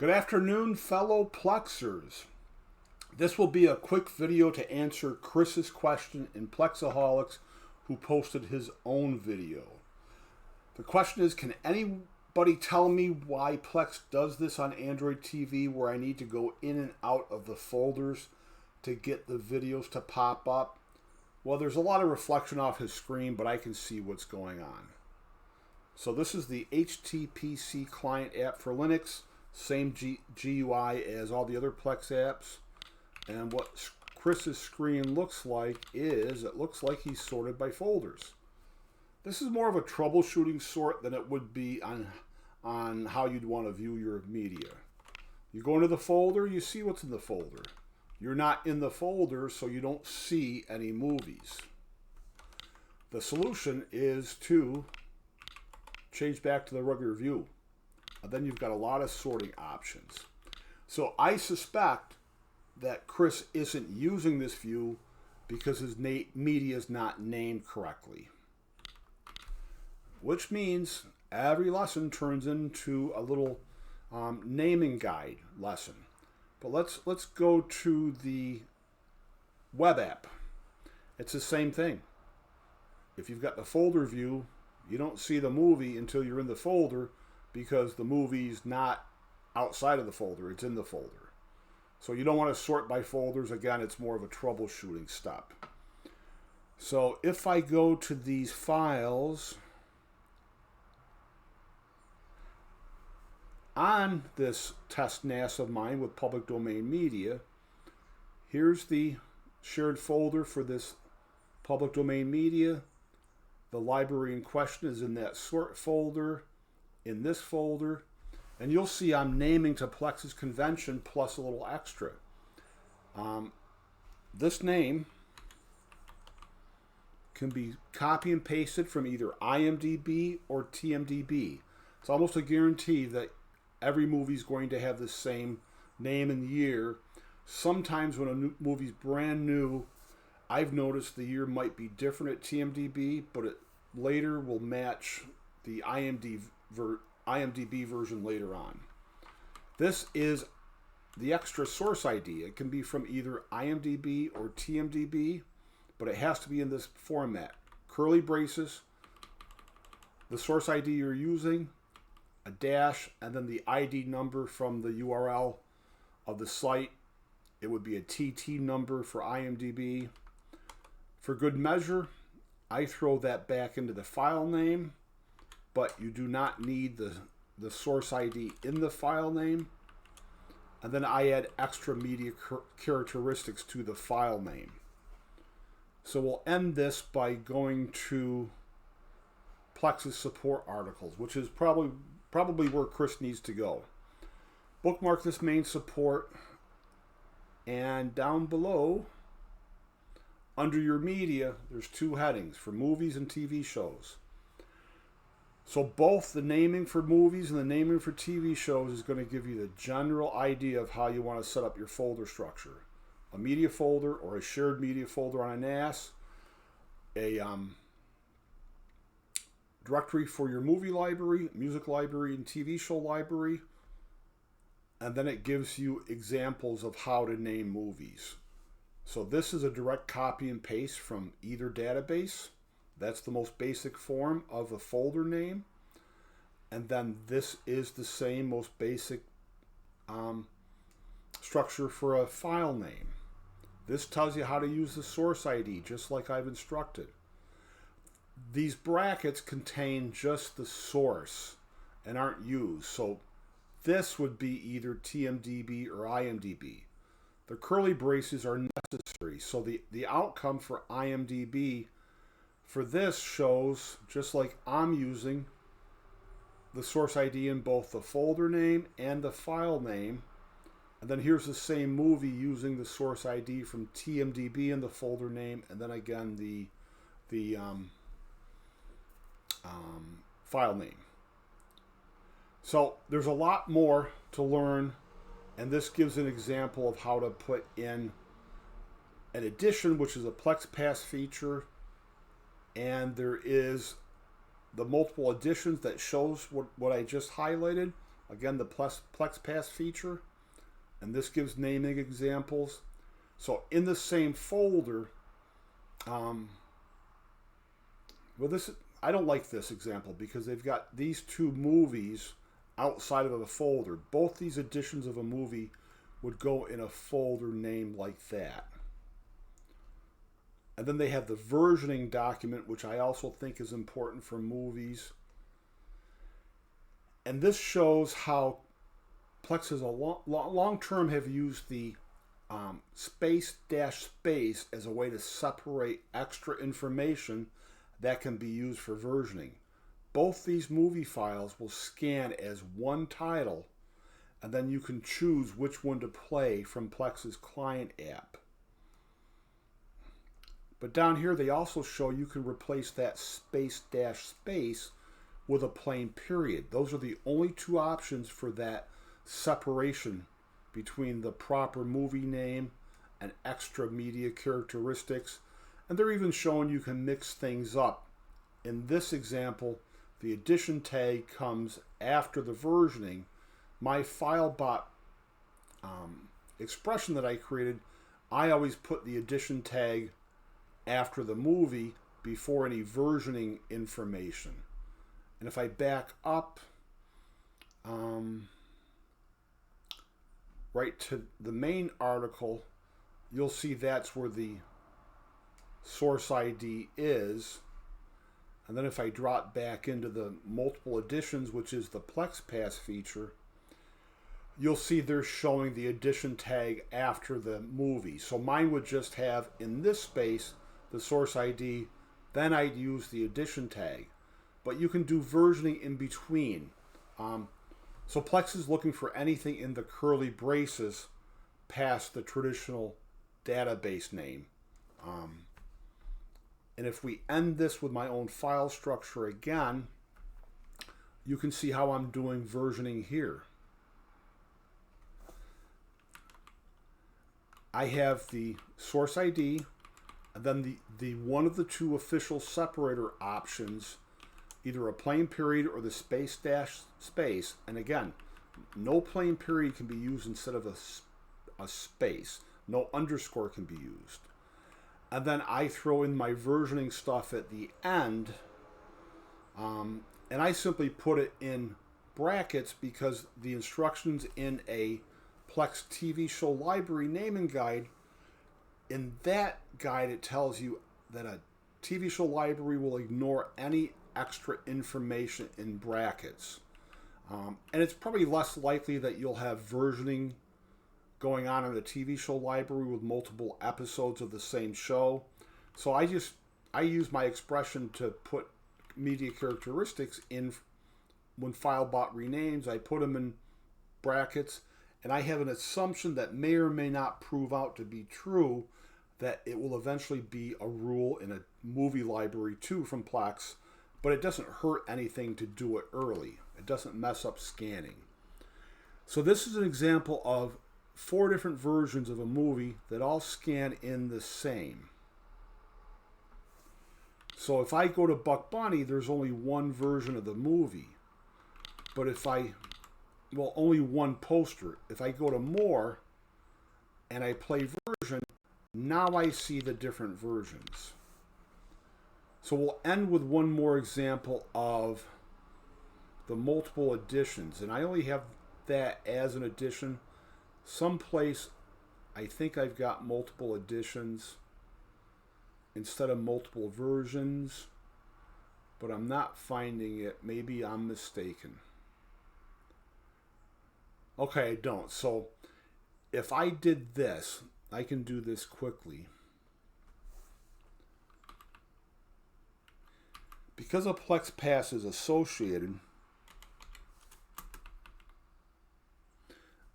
Good afternoon, fellow Plexers. This will be a quick video to answer Chris's question in Plexaholics, who posted his own video. The question is, can anybody tell me why Plex does this on Android TV where I need to go in and out of the folders to get the videos to pop up? Well, there's a lot of reflection off his screen, but I can see what's going on. So this is the HTPC client app for Linux. Same GUI as all the other Plex apps. And what Chris's screen looks like is, it looks like he's sorted by folders. This is more of a troubleshooting sort than it would be on how you'd want to view your media. You go into the folder, you see what's in the folder. You're not in the folder, so you don't see any movies. The solution is to change back to the regular view. And then you've got a lot of sorting options. So I suspect that Chris isn't using this view because his media is not named correctly. Which means every lesson turns into a little naming guide lesson. But let's go to the web app. It's the same thing. If you've got the folder view, you don't see the movie until you're in the folder, because the movie's not outside of the folder, it's in the folder. So you don't want to sort by folders. Again, it's more of a troubleshooting step. So if I go to these files, on this test NAS of mine with public domain media, here's the shared folder for this public domain media. The library in question is in that sort folder, in this folder, and you'll see I'm naming to Plex's convention plus a little extra. This name can be copy and pasted from either IMDb or TMDb. It's almost a guarantee that every movie is going to have the same name and year. Sometimes when a movie's brand new, I've noticed the year might be different at TMDb, but it later will match the IMDb version later on. This is the extra source ID. It can be from either IMDb or TMDB, but it has to be in this format. Curly braces, the source ID you're using, a dash, and then the ID number from the URL of the site. It would be a TT number for IMDb. For good measure, I throw that back into the file name, but you do not need the source ID in the file name. And then I add extra media characteristics to the file name. So we'll end this by going to Plex's support articles, which is probably where Chris needs to go. Bookmark this main support, and down below, under your media, there's two headings for movies and TV shows. So both the naming for movies and the naming for TV shows is going to give you the general idea of how you want to set up your folder structure. A media folder or a shared media folder on a NAS, a directory for your movie library, music library, and TV show library, and then it gives you examples of how to name movies. So this is a direct copy and paste from either database. That's the most basic form of a folder name. And then this is the same most basic structure for a file name. This tells you how to use the source ID, just like I've instructed. These brackets contain just the source and aren't used. So this would be either TMDB or IMDb. The curly braces are necessary. So the outcome for IMDb for this shows, just like I'm using the source ID in both the folder name and the file name. And then here's the same movie using the source ID from TMDB in the folder name, and then again the file name. So there's a lot more to learn, and this gives an example of how to put in an addition, which is a Plex Pass feature, and there is the multiple additions that shows what I just highlighted, again, the Plex Pass feature, and this gives naming examples. So in the same folder, this I don't like this example because they've got these two movies outside of the folder. Both these editions of a movie would go in a folder named like that. And then they have the versioning document, which I also think is important for movies. And this shows how Plex has a long term have used the space as a way to separate extra information that can be used for versioning. Both these movie files will scan as one title, and then you can choose which one to play from Plex's client app. But down here they also show you can replace that space with a plain period. Those are the only two options for that separation between the proper movie name and extra media characteristics. And they're even showing you can mix things up. In this example, the edition tag comes after the versioning. My FileBot expression that I created, I always put the edition tag after the movie before any versioning information. And if I back up right to the main article, you'll see that's where the source ID is. And then if I drop back into the multiple editions, which is the Plex Pass feature, you'll see they're showing the edition tag after the movie. So mine would just have in this space the source ID, then I'd use the edition tag. But you can do versioning in between. So Plex is looking for anything in the curly braces past the traditional database name. And if we end this with my own file structure again, you can see how I'm doing versioning here. I have the source ID, and then the one of the two official separator options, either a plain period or the space. And again, no plain period can be used instead of a space. No underscore can be used. And then I throw in my versioning stuff at the end. And I simply put it in brackets because the instructions in a Plex TV show library naming guide, in that guide it tells you that a TV show library will ignore any extra information in brackets. And it's probably less likely that you'll have versioning going on in a TV show library with multiple episodes of the same show. So I use my expression to put media characteristics in. When FileBot renames, I put them in brackets, and I have an assumption that may or may not prove out to be true, that it will eventually be a rule in a movie library too from Plex, but it doesn't hurt anything to do it early. It doesn't mess up scanning. So this is an example of 4 different versions of a movie that all scan in the same. So if I go to Buck Bunny, there's only one version of the movie. But only one poster. If I go to more and I play version, now I see the different versions. So we'll end with one more example of the multiple editions. And I only have that as an edition. Someplace I think I've got multiple editions instead of multiple versions, but I'm not finding it. Maybe I'm mistaken. Okay, I don't. So if I did this, I can do this quickly. Because a Plex Pass is associated,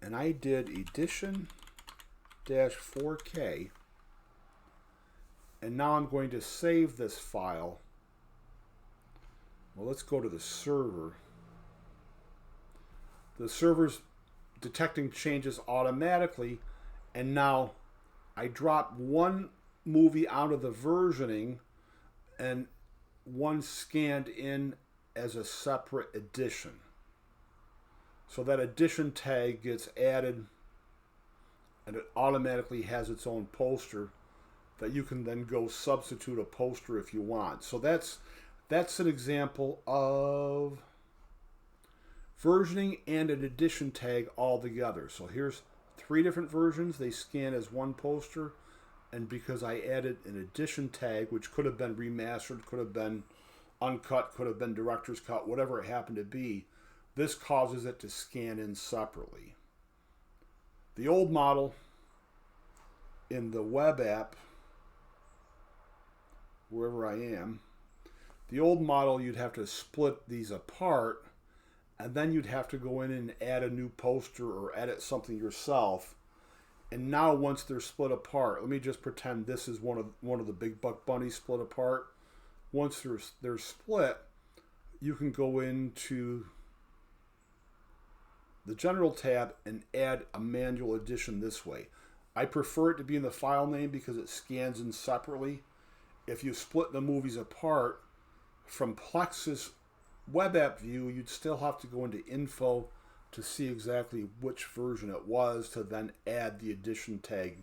and I did edition-4K, and now I'm going to save this file. Well, let's go to the server. The server's detecting changes automatically, and now I drop one movie out of the versioning and one scanned in as a separate edition. So that edition tag gets added, and it automatically has its own poster that you can then go substitute a poster if you want. So that's an example of versioning and an edition tag all together. So here's 3 different versions. They scan as one poster, and because I added an edition tag, which could have been remastered, could have been uncut, could have been director's cut, whatever it happened to be, this causes it to scan in separately. The old model in the web app, wherever I am, the old model, you'd have to split these apart, and then you'd have to go in and add a new poster or edit something yourself. And now once they're split apart, let me just pretend this is one of the Big Buck Bunnies split apart. Once they're split, you can go into the General tab and add a manual edition this way. I prefer it to be in the file name because it scans in separately. If you split the movies apart from Plex's web app view, you'd still have to go into info to see exactly which version it was to then add the edition tag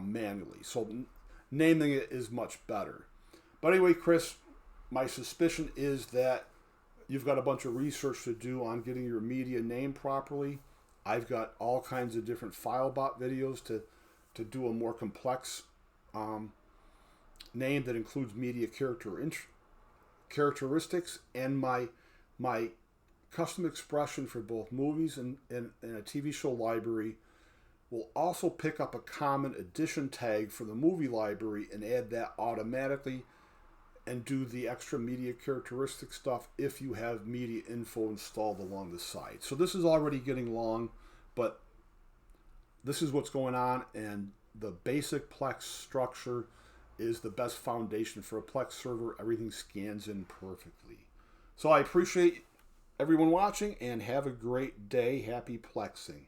manually. So naming it is much better. But anyway, Chris, my suspicion is that you've got a bunch of research to do on getting your media named properly. I've got all kinds of different FileBot videos to do a more complex name that includes media characteristics, and my custom expression for both movies and a TV show library will also pick up a common edition tag for the movie library and add that automatically and do the extra media characteristic stuff if you have media info installed along the side. So this is already getting long, but this is what's going on, and the basic Plex structure is the best foundation for a Plex server. Everything scans in perfectly. So I appreciate everyone watching, and have a great day. Happy Plexing.